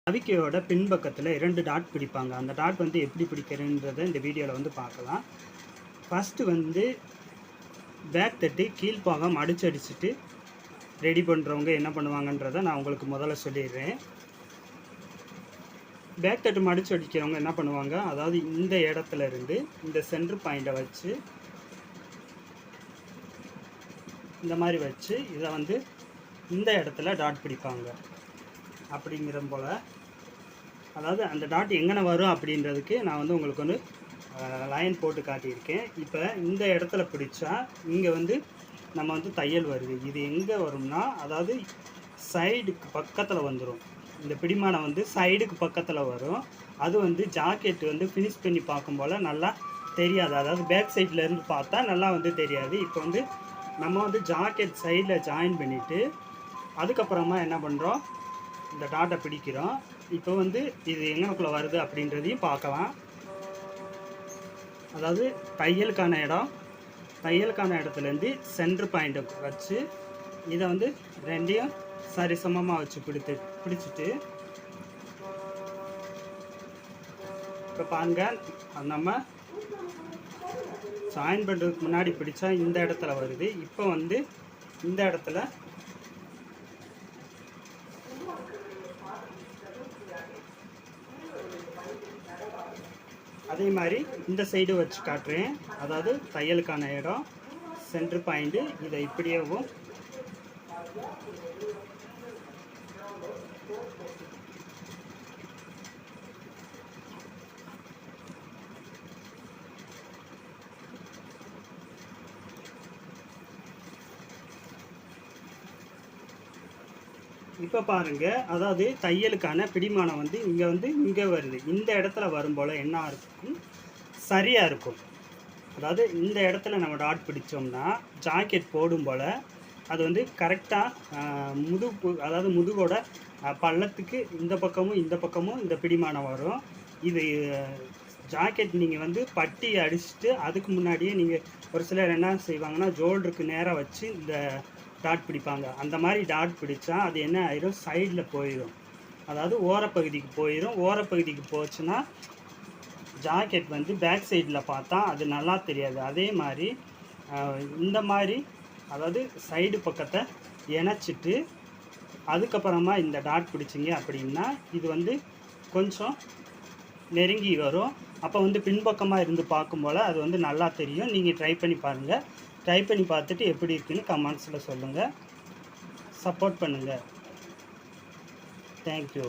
ரவிக்கையோட பின்பக்கத்தில் 2 dot பிடிப்பாங்க. அந்த dot வந்து எப்படி பிடிக்கிறதுன்றதை இந்த வீடியோவில் வந்து பார்க்கலாம். ஃபஸ்ட்டு வந்து பேக் தட்டி கீழ்ப்பாகம் அடிச்சுட்டு ரெடி பண்ணுறவங்க என்ன பண்ணுவாங்கன்றதை நான் உங்களுக்கு முதல்ல சொல்லிடுறேன். பேக் தட்டு மடித்து அடிக்கிறவங்க என்ன பண்ணுவாங்க, அதாவது இந்த இடத்துல இருந்து இந்த சென்டர் பாயிண்ட்டை வச்சு இந்த மாதிரி வச்சு இதை வந்து இந்த இடத்துல டாட் பிடிப்பாங்க. அப்படிங்கிற போல் அதாவது அந்த டாட் எங்கே வரும் அப்படின்றதுக்கு நான் வந்து உங்களுக்கு வந்து லைன் போட்டு காட்டியிருக்கேன். இப்போ இந்த இடத்துல பிடிச்சா இங்கே வந்து நம்ம வந்து தையல் வருது. இது எங்கே வரும்னா, அதாவது சைடுக்கு பக்கத்தில் வந்துடும். இந்த பிடிமானம் வந்து சைடுக்கு பக்கத்தில் வரும். அது வந்து ஜாக்கெட் வந்து ஃபினிஷ் பண்ணி பார்க்கும் போல் நல்லா தெரியாது. அதாவது பேக் சைட்லேருந்து பார்த்தா நல்லா வந்து தெரியாது. இப்போ வந்து நம்ம வந்து ஜாக்கெட் சைடில் ஜாயின் பண்ணிவிட்டு அதுக்கப்புறமா என்ன பண்ணுறோம், இந்த டாட்டை பிடிக்கிறோம். இப்போ வந்து இது எங்கனக்குள்ளே வருது அப்படின்றதையும் பார்க்கலாம். அதாவது தையலுக்கான இடத்துலேருந்து சென்டர் பாயிண்ட்டை வச்சு இதை வந்து ரெண்டையும் சரிசமமாக வச்சு பிடிச்சிட்டு இப்போ பாருங்க, நம்ம ஜாயின் பண்ணுறதுக்கு முன்னாடி பிடிச்சா இந்த இடத்துல வருது. இப்போ வந்து இந்த இடத்துல அதே மாதிரி இந்த சைடு வச்சு காட்டுறேன். அதாவது தையலுக்கான இடம் சென்டர் பாயிண்ட்டு இதை இப்படியேவும் இப்போ பாருங்கள், அதாவது தையலுக்கான பிடிமானம் வந்து இங்கே வருது. இந்த இடத்துல வரும் போல் என்ன இருக்கும், சரியாக இருக்கும். அதாவது இந்த இடத்துல நம்ம டாட் பிடிச்சோம்னா ஜாக்கெட் போடும் போல் அது வந்து கரெக்டாக அதாவது முதுகோட பள்ளத்துக்கு இந்த பக்கமும் இந்த பிடிமானம் வரும். இது ஜாக்கெட் நீங்கள் வந்து பட்டி அடிச்சுட்டு அதுக்கு முன்னாடியே நீங்கள் ஒரு சிலர் என்ன செய்வாங்கன்னா ஜோல்டருக்கு நேராக வச்சு இந்த டாட் பிடிப்பாங்க. அந்த மாதிரி டாட் பிடிச்சா அது என்ன ஆயிரும், சைடில் போயிடும். அதாவது ஓரப்பகுதிக்கு போயிடும். ஓரப்பகுதிக்கு போச்சுன்னா ஜாக்கெட் வந்து பேக் சைடில் பார்த்தா அது நல்லா தெரியாது. அதே மாதிரி இந்த மாதிரி அதாவது சைடு பக்கத்தை இணைச்சிட்டு அதுக்கப்புறமா இந்த டாட் பிடிச்சிங்க அப்படின்னா இது வந்து கொஞ்சம் நெருங்கி வரும். அப்போ வந்து பின்பக்கமாக இருந்து பார்க்கும் போல் அது வந்து நல்லா தெரியும். நீங்கள் ட்ரை பண்ணி பாருங்கள். ட்ரை பண்ணி பார்த்துட்டு எப்படி இருக்குன்னு கமெண்ட்ஸில் சொல்லுங்கள். சப்போர்ட் பண்ணுங்கள். தேங்க்யூ.